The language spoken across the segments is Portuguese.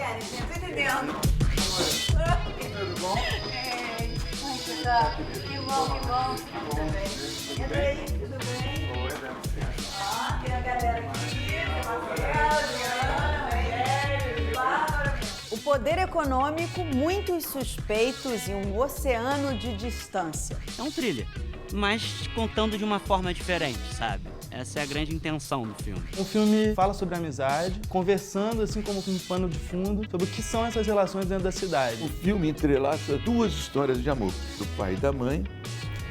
querem, gente? Tô entendendo. Tudo bom? Ei, como você tá? Que bom. Tudo bem? Entra aí, tudo bem? Oi, Débora. Ó, tem a galera aqui, tem Marcelo, Diana, Bárbara. O poder econômico, muitos suspeitos e um oceano de distância. É um thriller, mas contando de uma forma diferente, sabe? Essa é a grande intenção do filme. O filme fala sobre amizade, conversando assim como com um pano de fundo, sobre o que são essas relações dentro da cidade. O filme entrelaça duas histórias de amor, do pai e da mãe,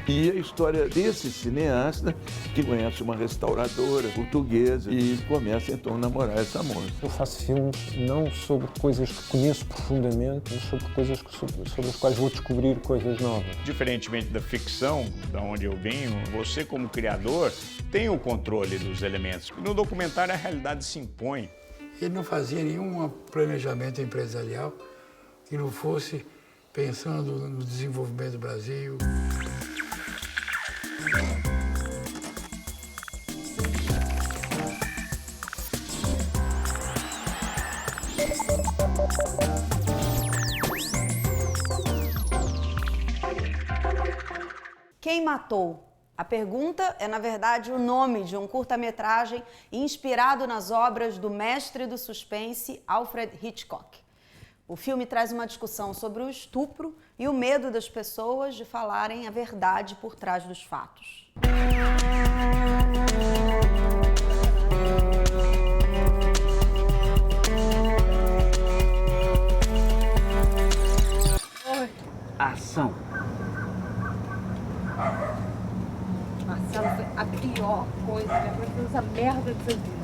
e a história desse cineasta que conhece uma restauradora portuguesa e começa então a namorar essa moça. Eu faço filmes não sobre coisas que conheço profundamente, mas sobre coisas sobre as quais vou descobrir coisas novas. Diferentemente da ficção, da onde eu venho, você como criador tem o controle dos elementos. No documentário a realidade se impõe. Ele não fazia nenhum planejamento empresarial que não fosse pensando no desenvolvimento do Brasil. Quem matou? A pergunta é, na verdade, o nome de um curta-metragem inspirado nas obras do mestre do suspense Alfred Hitchcock. O filme traz uma discussão sobre o estupro e o medo das pessoas de falarem a verdade por trás dos fatos. Ação. Marcelo, foi a pior coisa, a merda dessa vida.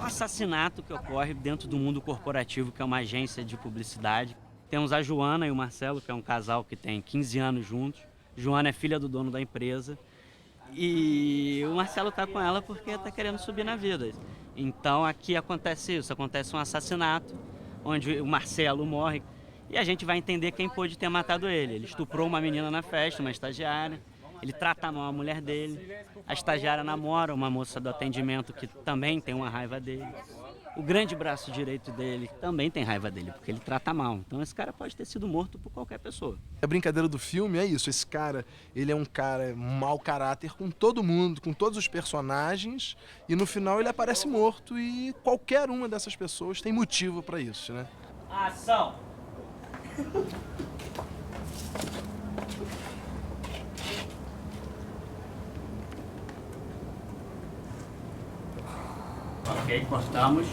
Um assassinato que ocorre dentro do mundo corporativo, que é uma agência de publicidade. Temos a Joana e o Marcelo, que é um casal que tem 15 anos juntos. Joana é filha do dono da empresa. E o Marcelo tá com ela porque tá querendo subir na vida. Então aqui acontece isso, acontece um assassinato, onde o Marcelo morre. E a gente vai entender quem pôde ter matado ele. Ele estuprou uma menina na festa, uma estagiária. Ele trata mal a mulher dele. A estagiária namora uma moça do atendimento que também tem uma raiva dele. O grande braço direito dele também tem raiva dele, porque ele trata mal. Então esse cara pode ter sido morto por qualquer pessoa. A brincadeira do filme é isso. Esse cara, ele é um cara mau caráter com todo mundo, com todos os personagens. E no final ele aparece morto e qualquer uma dessas pessoas tem motivo pra isso, né? Ação! Ok, cortamos.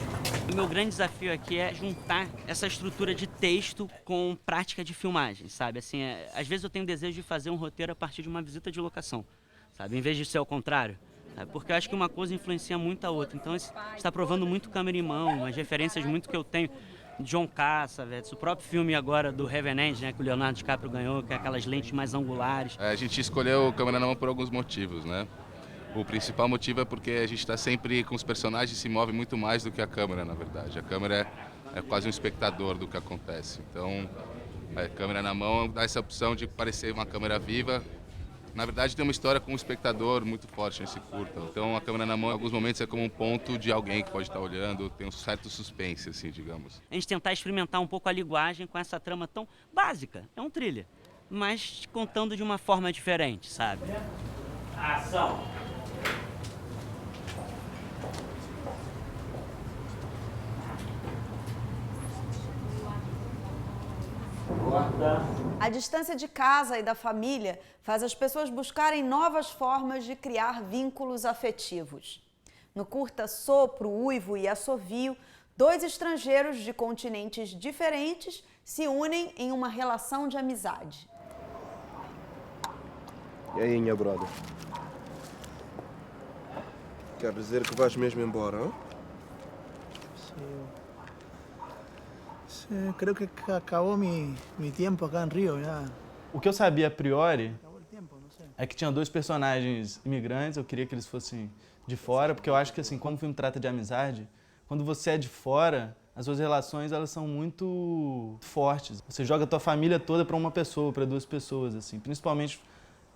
O meu grande desafio aqui é juntar essa estrutura de texto com prática de filmagem, sabe? Assim, às vezes eu tenho desejo de fazer um roteiro a partir de uma visita de locação, sabe? Em vez de ser ao contrário, sabe? Porque eu acho que uma coisa influencia muito a outra. Então, está provando muito câmera em mão, as referências muito que eu tenho. John Cassavetes, o próprio filme agora do Revenant, né, que o Leonardo DiCaprio ganhou, que é aquelas lentes mais angulares. A gente escolheu câmera na mão por alguns motivos, né? O principal motivo é porque a gente está sempre com os personagens, se move muito mais do que a câmera, na verdade. A câmera é quase um espectador do que acontece. Então, a câmera na mão dá essa opção de parecer uma câmera viva. Na verdade, tem uma história com um espectador muito forte nesse curta. Então, a câmera na mão, em alguns momentos, é como um ponto de alguém que pode estar olhando, tem um certo suspense, assim, digamos. A gente tentar experimentar um pouco a linguagem com essa trama tão básica. É um thriller, mas contando de uma forma diferente, sabe? Ação! A distância de casa e da família faz as pessoas buscarem novas formas de criar vínculos afetivos. No curta Sopro, Uivo e Assovio, dois estrangeiros de continentes diferentes se unem em uma relação de amizade. E aí, minha brother? Quer dizer que vais mesmo embora, hein? Sí, creo que acabó mi tiempo acá en Río ya. O que eu sabia a priori é que tinha dois personagens imigrantes, eu queria que eles fossem de fora, porque eu acho que, assim, quando o filme trata de amizade, quando você é de fora, as suas relações, elas são muito fortes. Você joga a tua família toda para uma pessoa, para duas pessoas, assim, principalmente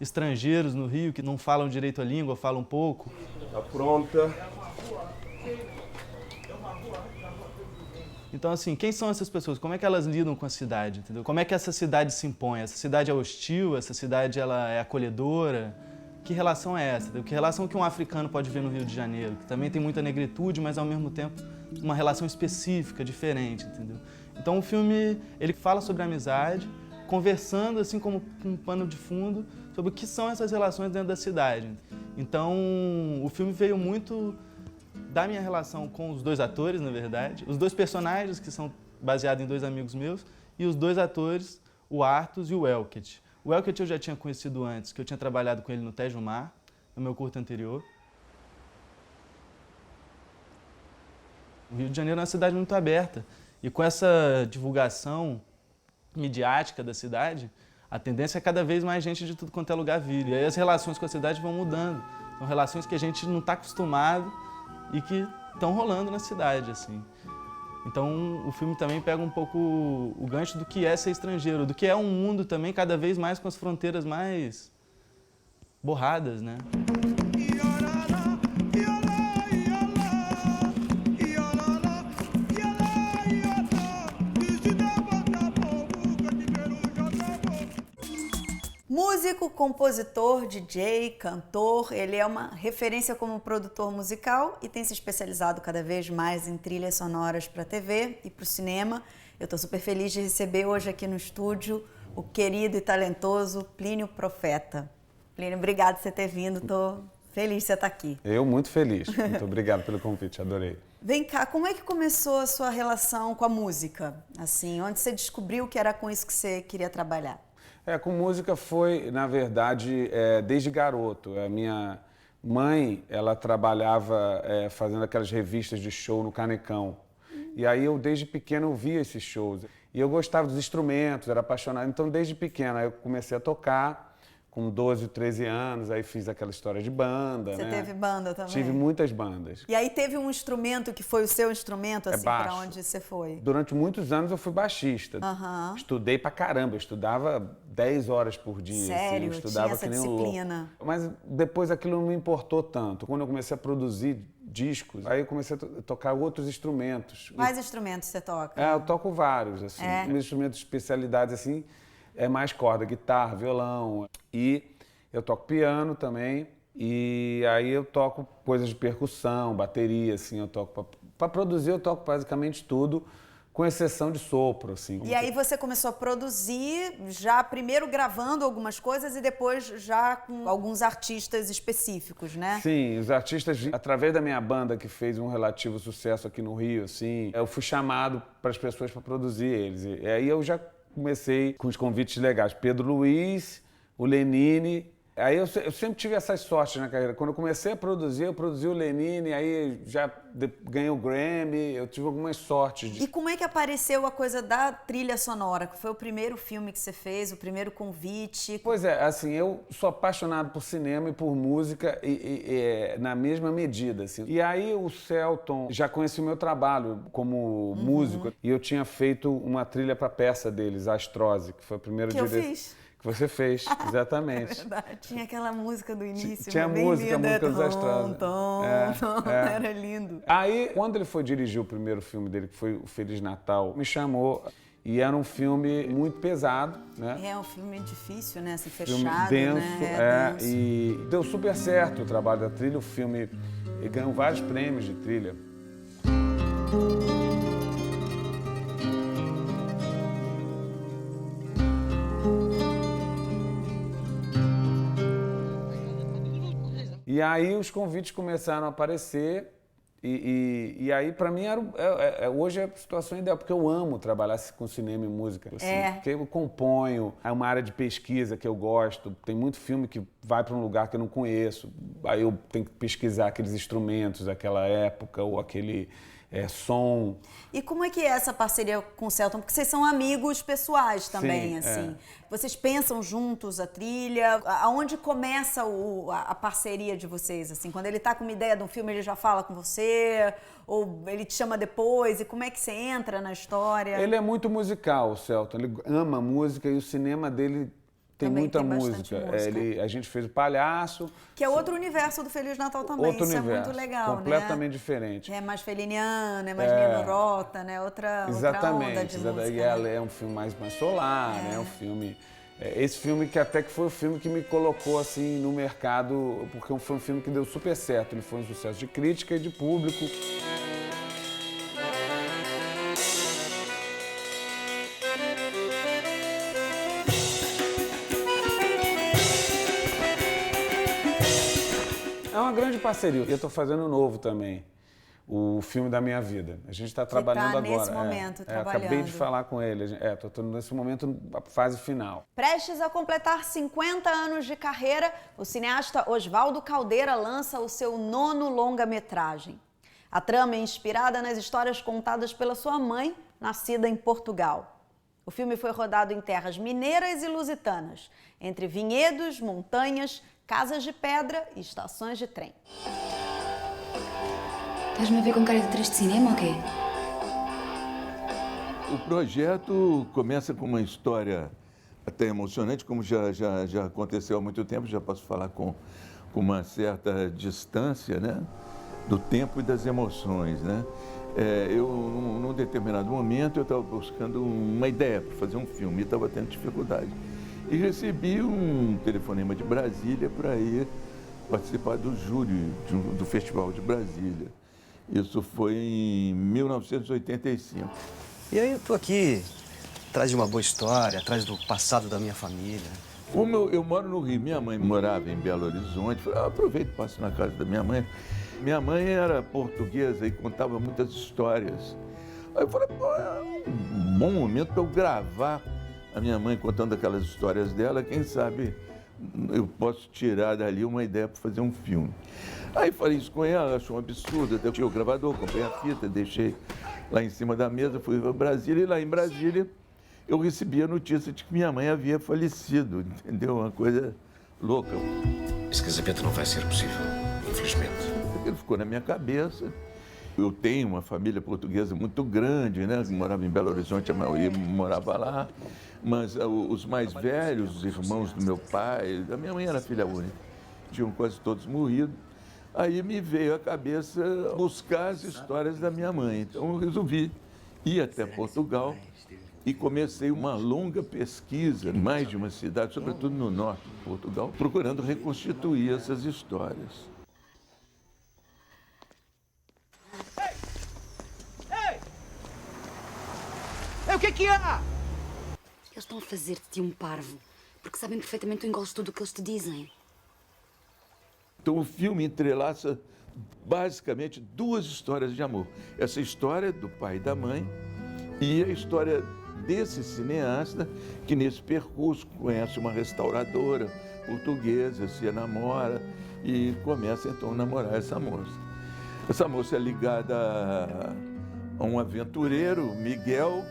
estrangeiros no Rio que não falam direito a língua, falam pouco. Tá pronta? Então, assim, quem são essas pessoas? Como é que elas lidam com a cidade, entendeu? Como é que essa cidade se impõe? Essa cidade é hostil? Essa cidade ela é acolhedora? Que relação é essa? Que relação que um africano pode ver no Rio de Janeiro? Que também tem muita negritude, mas ao mesmo tempo uma relação específica, diferente, entendeu? Então o filme, ele fala sobre a amizade, conversando assim como com um pano de fundo sobre o que são essas relações dentro da cidade. Então o filme veio muito da minha relação com os dois atores, na verdade, os dois personagens que são baseados em dois amigos meus e os dois atores, o Artus e o Elket. O Elket eu já tinha conhecido antes, que eu tinha trabalhado com ele no Tejo Mar, no meu curto anterior. O Rio de Janeiro é uma cidade muito aberta e com essa divulgação midiática da cidade, a tendência é cada vez mais gente de tudo quanto é lugar vir. E aí as relações com a cidade vão mudando. São relações que a gente não está acostumado e que estão rolando na cidade, assim. Então o filme também pega um pouco o gancho do que é ser estrangeiro, do que é um mundo também cada vez mais com as fronteiras mais borradas, né? Músico, compositor, DJ, cantor, ele é uma referência como produtor musical e tem se especializado cada vez mais em trilhas sonoras para a TV e para o cinema. Eu estou super feliz de receber hoje aqui no estúdio o querido e talentoso Plínio Profeta. Plínio, obrigado por você ter vindo, estou feliz de você estar aqui. Eu muito feliz, muito obrigado pelo convite, adorei. Vem cá, como é que começou a sua relação com a música? Assim, onde você descobriu que era com isso que você queria trabalhar? Com música foi, na verdade, desde garoto. A minha mãe, ela trabalhava fazendo aquelas revistas de show no Canecão. E aí eu, desde pequeno, eu via esses shows. E eu gostava dos instrumentos, era apaixonado. Então, desde pequeno, eu comecei a tocar, com 12, 13 anos, aí fiz aquela história de banda, Você teve banda também? Tive muitas bandas. E aí teve um instrumento que foi o seu instrumento, assim, baixo. para onde você foi? Durante muitos anos eu fui baixista. Uhum. Estudei pra caramba, eu estudava 10 horas por dia. Sério? Assim, eu estudava tinha essa que nem disciplina? Um louco. Mas depois aquilo não me importou tanto. Quando eu comecei a produzir discos, aí eu comecei a tocar outros instrumentos. Quais instrumentos você toca? Eu toco vários, assim. Meus instrumentos de especialidades, assim, é mais corda, guitarra, violão. E eu toco piano também, e aí eu toco coisas de percussão, bateria, assim, eu toco... Para produzir eu toco basicamente tudo, com exceção de sopro, assim. E aí você começou a produzir, já primeiro gravando algumas coisas e depois já com alguns artistas específicos, né? Sim, os artistas, através da minha banda, que fez um relativo sucesso aqui no Rio, assim, eu fui chamado para as pessoas para produzir eles. E aí eu já comecei com os convites legais. Pedro Luiz, o Lenine. Aí eu sempre tive essas sortes na carreira. Quando eu comecei a produzir, eu produzi o Lenine, aí já ganhei o Grammy, eu tive algumas sortes. E como é que apareceu a coisa da trilha sonora? Que foi o primeiro filme que você fez, o primeiro convite? Pois é, assim, eu sou apaixonado por cinema e por música na mesma medida, assim. E aí o Selton já conhecia o meu trabalho como músico, e eu tinha feito uma trilha para a peça deles, A Astrose, que foi a primeira direção. Eu fiz. Que você fez, exatamente. É verdade. Tinha aquela música do início, tinha bem música linda. dos Astrose. Era lindo. Aí, quando ele foi dirigir o primeiro filme dele, que foi o Feliz Natal, me chamou. E era um filme muito pesado, né? É um filme difícil, né? Assim, fechado, filme denso, né? Denso. E deu super certo o trabalho da trilha. O filme ganhou vários prêmios de trilha. E aí os convites começaram a aparecer e aí para mim hoje é a situação ideal, porque eu amo trabalhar com cinema e música. Assim, porque eu componho, é uma área de pesquisa que eu gosto, tem muito filme que vai para um lugar que eu não conheço, aí eu tenho que pesquisar aqueles instrumentos daquela época ou aquele som. E como é que é essa parceria com o Selton? Porque vocês são amigos pessoais também, Sim, assim. Vocês pensam juntos a trilha? Aonde começa a parceria de vocês, assim? Quando ele tá com uma ideia de um filme, ele já fala com você? Ou ele te chama depois? E como é que você entra na história? Ele é muito musical, o Selton. Ele ama música e o cinema dele tem Também muita tem bastante música. música. A gente fez o Palhaço. Que é outro universo do Feliz Natal também. Outro Isso universo, é muito legal, completamente né? diferente. É mais feliniano, é mais Nino Rota, né? Outra onda de música. E ela é um filme mais solar, né? Um filme... Esse filme que até que foi o filme que me colocou assim no mercado, porque foi um filme que deu super certo. Ele foi um sucesso de crítica e de público. É uma grande parceria. Eu estou fazendo um novo também, o filme da minha vida. A gente está trabalhando agora. Nesse momento, trabalhando. Acabei de falar com ele. Estou nesse momento, na fase final. Prestes a completar 50 anos de carreira, o cineasta Osvaldo Caldeira lança o seu 9º longa-metragem. A trama é inspirada nas histórias contadas pela sua mãe, nascida em Portugal. O filme foi rodado em terras mineiras e lusitanas, entre vinhedos, montanhas, casas de pedra e estações de trem. Estás-me a ver com cara de atriz de cinema ou quê? O projeto começa com uma história até emocionante, como já aconteceu há muito tempo, já posso falar com uma certa distância, né, do tempo e das emoções, né? Num determinado momento, eu estava buscando uma ideia para fazer um filme e estava tendo dificuldade. E recebi um telefonema de Brasília para ir participar do júri do Festival de Brasília. Isso foi em 1985. E aí eu estou aqui, atrás de uma boa história, atrás do passado da minha família. Como eu moro no Rio, minha mãe morava em Belo Horizonte, falei, aproveito e passo na casa da minha mãe. Minha mãe era portuguesa e contava muitas histórias. Aí eu falei, pô, é um bom momento para eu gravar a minha mãe contando aquelas histórias dela, quem sabe eu posso tirar dali uma ideia para fazer um filme. Aí falei isso com ela, achou um absurdo, até eu tinha o gravador, comprei a fita, deixei lá em cima da mesa, fui para Brasília, e lá em Brasília eu recebi a notícia de que minha mãe havia falecido, entendeu? Uma coisa louca. Esse casamento não vai ser possível, infelizmente. Aquilo ficou na minha cabeça. Eu tenho uma família portuguesa muito grande, né? Morava em Belo Horizonte, a maioria morava lá. Mas os mais velhos, os irmãos do meu pai, da minha mãe era filha única, tinham quase todos morrido. Aí me veio à cabeça buscar as histórias da minha mãe. Então eu resolvi ir até Portugal e comecei uma longa pesquisa em mais de uma cidade, sobretudo no norte de Portugal, procurando reconstituir essas histórias. O que há? Eles estão a fazer de ti um parvo, porque sabem perfeitamente que tu engoles tudo o que eles te dizem. Então o filme entrelaça basicamente duas histórias de amor. Essa história do pai e da mãe e a história desse cineasta que nesse percurso conhece uma restauradora portuguesa, se namora e começa então a namorar essa moça. Essa moça é ligada a um aventureiro, Miguel.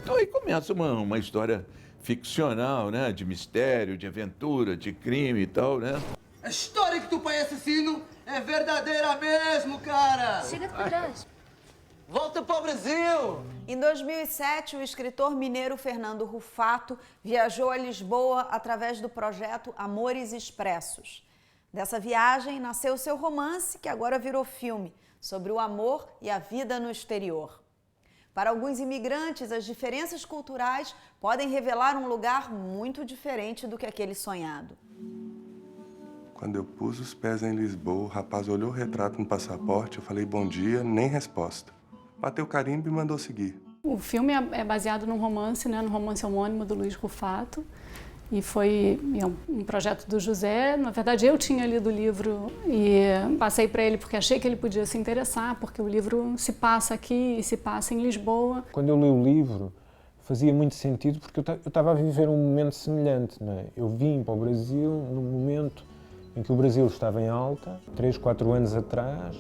Então aí começa uma história ficcional, né? De mistério, de aventura, de crime e tal, né? A história que tu pai assassino é verdadeira mesmo, cara! Chega-te para trás. Volta para o Brasil! Em 2007, o escritor mineiro Fernando Rufato viajou a Lisboa através do projeto Amores Expressos. Dessa viagem nasceu seu romance, que agora virou filme, sobre o amor e a vida no exterior. Para alguns imigrantes, as diferenças culturais podem revelar um lugar muito diferente do que aquele sonhado. Quando eu pus os pés em Lisboa, o rapaz olhou o retrato no passaporte, eu falei bom dia, nem resposta. Bateu o carimbo e mandou seguir. O filme é baseado num romance, né, no romance homônimo do Luiz Rufato. E foi um projeto do José. Na verdade, eu tinha lido o livro e passei para ele porque achei que ele podia se interessar, porque o livro se passa aqui e se passa em Lisboa. Quando eu li o livro, fazia muito sentido porque eu estava a viver um momento semelhante, não é? Eu vim para o Brasil num momento em que o Brasil estava em alta, 3, 4 anos atrás,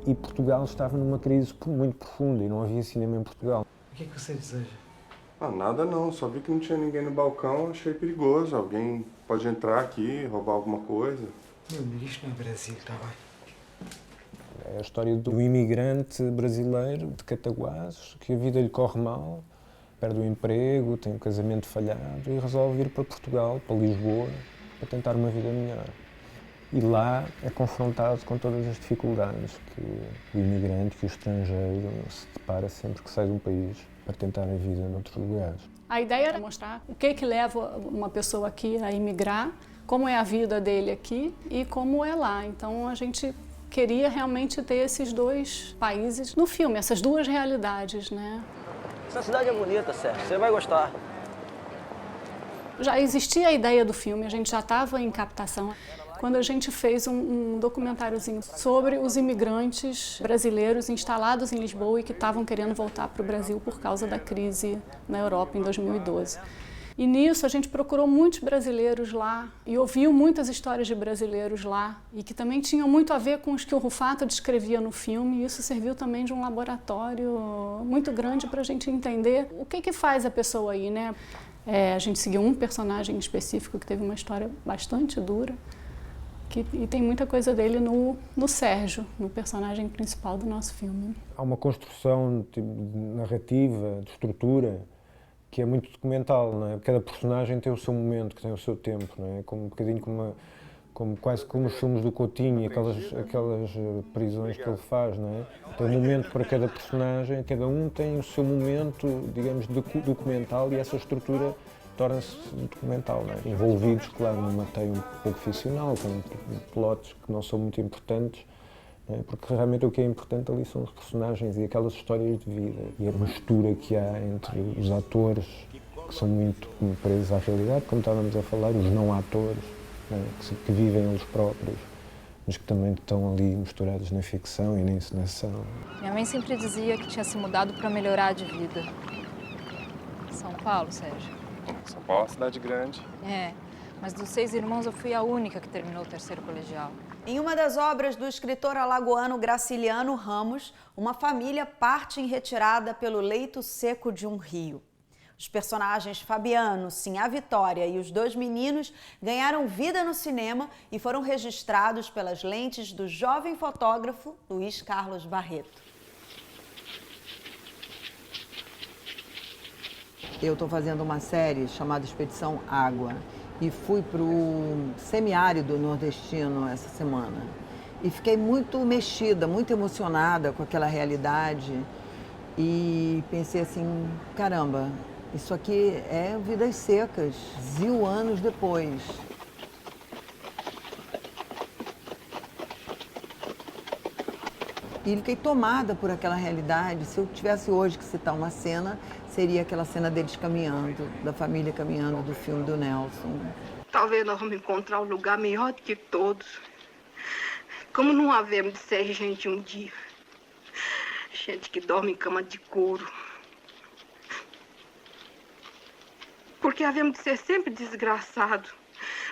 e Portugal estava numa crise muito profunda e não havia cinema em Portugal. O que você deseja? Ah, nada não, só vi que não tinha ninguém no balcão, achei perigoso. Alguém pode entrar aqui, roubar alguma coisa. Meu amigo, isto não é Brasil, tá bem? É a história do imigrante brasileiro de Cataguases, que a vida lhe corre mal, perde o emprego, tem um casamento falhado e resolve ir para Portugal, para Lisboa, para tentar uma vida melhor. E lá é confrontado com todas as dificuldades que o imigrante, que o estrangeiro se depara sempre que sai de um país para tentar a vida noutros lugares. A ideia era mostrar o que leva uma pessoa aqui a imigrar, como é a vida dele aqui e como é lá. Então a gente queria realmente ter esses dois países no filme, essas duas realidades, né? Essa cidade é bonita, Sérgio, você vai gostar. Já existia a ideia do filme, a gente já estava em captação, quando a gente fez um documentáriozinho sobre os imigrantes brasileiros instalados em Lisboa e que estavam querendo voltar para o Brasil por causa da crise na Europa em 2012. E nisso a gente procurou muitos brasileiros lá e ouviu muitas histórias de brasileiros lá e que também tinham muito a ver com os que o Rufato descrevia no filme, e isso serviu também de um laboratório muito grande para a gente entender o que faz a pessoa aí, né? A gente seguiu um personagem específico que teve uma história bastante dura e tem muita coisa dele no Sérgio, no personagem principal do nosso filme. Há uma construção de narrativa, de estrutura, que é muito documental, não é? Cada personagem tem o seu momento, que tem o seu tempo, não é? Como um bocadinho quase como os filmes do Coutinho e aquelas prisões que ele faz, não é? Tem um momento para cada personagem, cada um tem o seu momento, digamos, documental, e essa estrutura torna-se documental, não é? Envolvidos, claro, numa teia um pouco ficcional, com plots que não são muito importantes, não é? Porque realmente o que é importante ali são os personagens e aquelas histórias de vida e a mistura que há entre os atores, que são muito presos à realidade, como estávamos a falar, os não atores, não é? Que vivem eles próprios, mas que também estão ali misturados na ficção e na encenação. Minha mãe sempre dizia que tinha se mudado para melhorar de vida. São Paulo, Sérgio? São Paulo é uma cidade grande. Mas dos 6 irmãos eu fui a única que terminou o 3º colegial. Em uma das obras do escritor alagoano Graciliano Ramos, uma família parte em retirada pelo leito seco de um rio. Os personagens Fabiano, Sinhá Vitória e os 2 meninos ganharam vida no cinema e foram registrados pelas lentes do jovem fotógrafo Luiz Carlos Barreto. Eu estou fazendo uma série chamada Expedição Água e fui para o semiárido nordestino essa semana. E fiquei muito mexida, muito emocionada com aquela realidade e pensei assim, caramba, isso aqui é Vidas Secas, 1000 anos depois. E fiquei tomada por aquela realidade. Se eu tivesse hoje que citar uma cena, seria aquela cena deles caminhando, da família caminhando do filme do Nelson. Talvez nós vamos encontrar um lugar melhor do que todos. Como não havemos de ser gente um dia. Gente que dorme em cama de couro. Porque havemos de ser sempre desgraçado,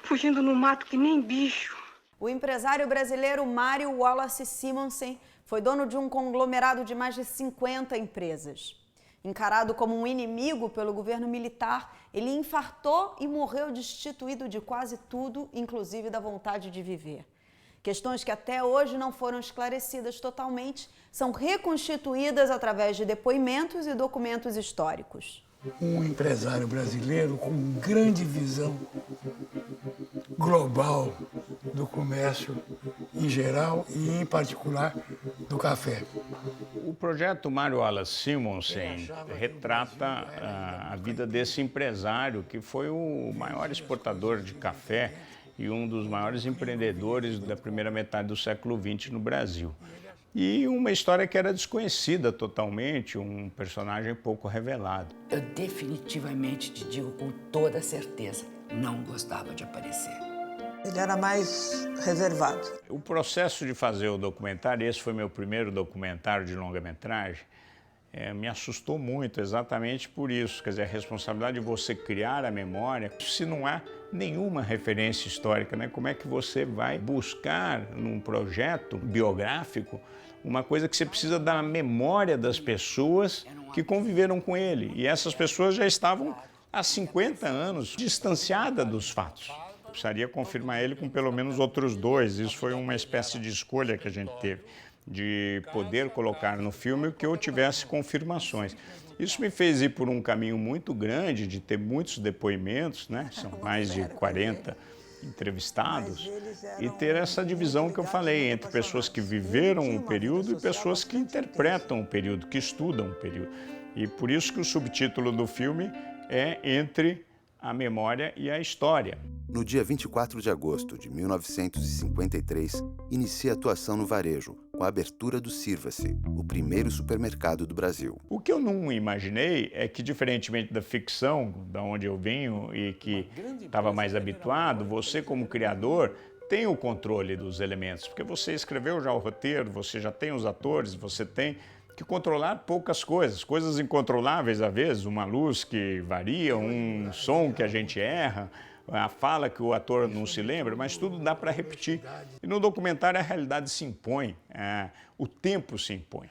fugindo no mato que nem bicho. O empresário brasileiro Mário Wallace Simonsen foi dono de um conglomerado de mais de 50 empresas. Encarado como um inimigo pelo governo militar, ele infartou e morreu destituído de quase tudo, inclusive da vontade de viver. Questões que até hoje não foram esclarecidas totalmente, são reconstituídas através de depoimentos e documentos históricos. Um empresário brasileiro com grande visão global do comércio em geral e, em particular, do café. O projeto Mário Wallace Simonsen retrata a vida desse empresário que foi o maior exportador de café e um dos maiores empreendedores da primeira metade do século XX no Brasil. E uma história que era desconhecida totalmente, um personagem pouco revelado. Eu definitivamente te digo com toda certeza, não gostava de aparecer. Ele era mais reservado. O processo de fazer o documentário, esse foi meu primeiro documentário de longa-metragem, me assustou muito exatamente por isso. Quer dizer, a responsabilidade de você criar a memória, se não há nenhuma referência histórica, né? Como é que você vai buscar num projeto biográfico uma coisa que você precisa da memória das pessoas que conviveram com ele. E essas pessoas já estavam há 50 anos distanciadas dos fatos. Precisaria confirmar ele com pelo menos outros 2. Isso foi uma espécie de escolha que a gente teve. de poder colocar no filme o que eu tivesse confirmações. Isso me fez ir por um caminho muito grande, de ter muitos depoimentos, né? São mais de 40 entrevistados, e ter essa divisão que eu falei entre pessoas que viveram um período e pessoas que interpretam um período, que estudam um período. E por isso que o subtítulo do filme é Entre a Memória e a História. No dia 24 de agosto de 1953, inicia a atuação no varejo, com a abertura do Sirva-se, o primeiro supermercado do Brasil. O que eu não imaginei é que, diferentemente da ficção, da onde eu venho e que estava mais habituado, você, como criador, tem o controle dos elementos, porque você escreveu já o roteiro, você já tem os atores, você tem que controlar poucas coisas, coisas incontroláveis às vezes, uma luz que varia, um som que a gente erra, a fala que o ator não se lembra, mas tudo dá para repetir. E no documentário a realidade se impõe, o tempo se impõe.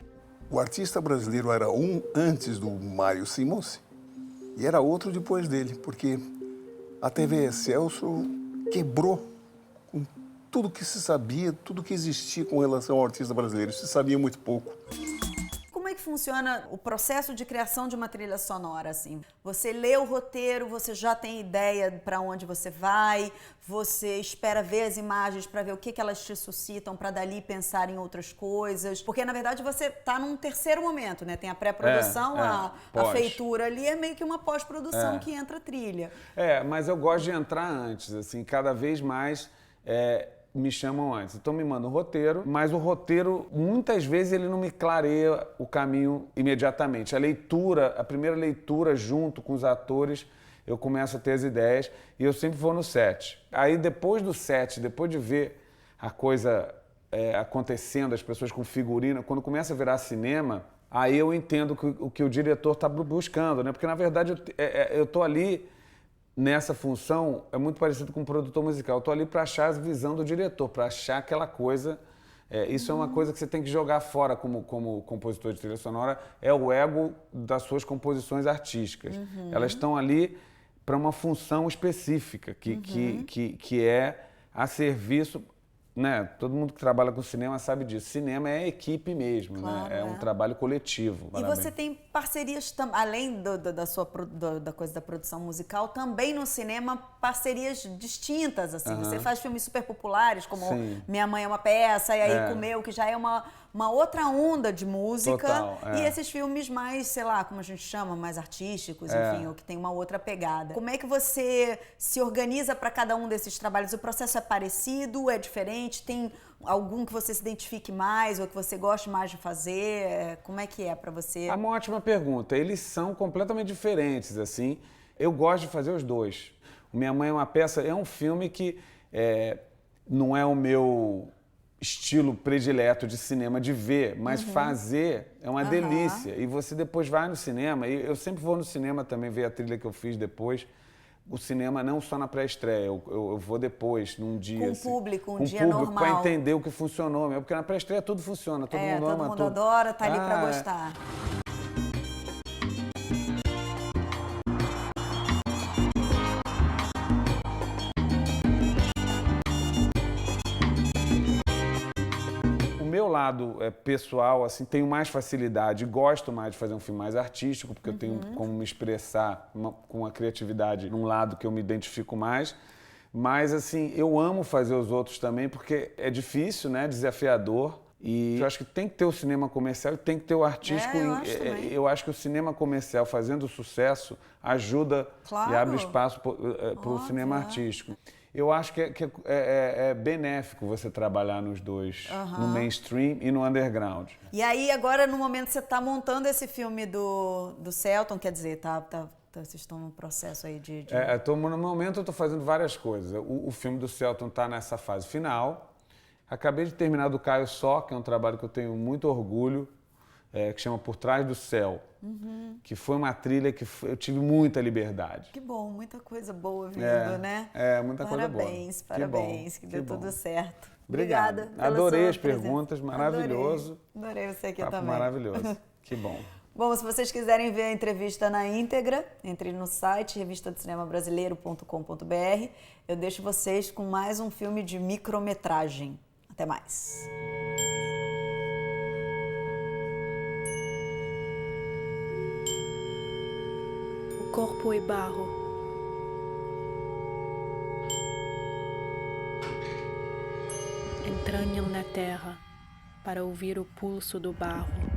O artista brasileiro era um antes do Mário Simões e era outro depois dele, porque a TV Excelsior quebrou com tudo que se sabia, tudo que existia com relação ao artista brasileiro. Se sabia muito pouco. Como é que funciona o processo de criação de uma trilha sonora, assim? Você lê o roteiro, você já tem ideia para onde você vai, você espera ver as imagens para ver o que elas te suscitam, para dali pensar em outras coisas. Porque, na verdade, você está num terceiro momento, né? Tem a pré-produção, a feitura ali, é meio que uma pós-produção que entra a trilha. Mas eu gosto de entrar antes, assim, cada vez mais... me chamam antes. Então me mandam o roteiro, mas o roteiro, muitas vezes, ele não me clareia o caminho imediatamente. A primeira leitura junto com os atores, eu começo a ter as ideias e eu sempre vou no set. Aí depois do set, depois de ver a coisa acontecendo, as pessoas com figurino, quando começa a virar cinema, aí eu entendo o que o diretor está buscando, né? Porque na verdade eu tô ali... Nessa função, é muito parecido com um produtor musical. Eu estou ali para achar a visão do diretor, para achar aquela coisa. Isso é uma coisa que você tem que jogar fora como compositor de trilha sonora, é o ego das suas composições artísticas. Elas estão ali para uma função específica, que é a serviço... Né? Todo mundo que trabalha com cinema sabe disso. Cinema é equipe mesmo, claro, né? É um trabalho coletivo. E você tem parcerias, além da coisa da produção musical, também no cinema, parcerias distintas, assim. Você faz filmes super populares, como Minha Mãe é uma Peça, e aí Comeu, que já é uma outra onda de música. Total, e esses filmes mais, sei lá, como a gente chama, mais artísticos, enfim, ou que tem uma outra pegada. Como é que você se organiza para cada um desses trabalhos? O processo é parecido, é diferente? Tem algum que você se identifique mais ou que você goste mais de fazer? Como é que é para você? É uma ótima pergunta. Eles são completamente diferentes, assim. Eu gosto de fazer os dois. Minha Mãe é uma Peça é um filme que não é o meu estilo predileto de cinema de ver, mas fazer é uma delícia. E você depois vai no cinema, e eu sempre vou no cinema também ver a trilha que eu fiz depois. O cinema não só na pré-estreia, eu vou depois, num dia. Com assim, público, um dia normal. Para entender o que funcionou mesmo, porque na pré-estreia tudo funciona, todo mundo ama. Todo mundo adora, tá ali para gostar. O meu lado pessoal, assim, tenho mais facilidade, gosto mais de fazer um filme mais artístico, porque eu tenho como me expressar com a criatividade num lado que eu me identifico mais. Mas, assim, eu amo fazer os outros também, porque é difícil, né, desafiador. E eu acho que tem que ter o cinema comercial e tem que ter o artístico. Eu acho que o cinema comercial fazendo sucesso ajuda e abre espaço para o cinema artístico. Eu acho que é benéfico você trabalhar nos dois, no mainstream e no underground. E aí, agora, no momento que você está montando esse filme do Selton, quer dizer, vocês estão no processo aí de... No momento eu estou fazendo várias coisas. O filme do Selton está nessa fase final. Acabei de terminar do Caio Só, que é um trabalho que eu tenho muito orgulho, que chama Por Trás do Céu, que foi uma trilha que eu tive muita liberdade. Que bom, muita coisa boa vindo, né? Muita coisa boa. Parabéns, que deu tudo certo. Obrigada. Adorei as perguntas, maravilhoso. Adorei você aqui também. Maravilhoso, que bom. Bom, se vocês quiserem ver a entrevista na íntegra, entre no site revistadocinemabrasileiro.com.br. Eu deixo vocês com mais um filme de micrometragem. Até mais. corpo é barro. Entranham na terra para ouvir o pulso do barro.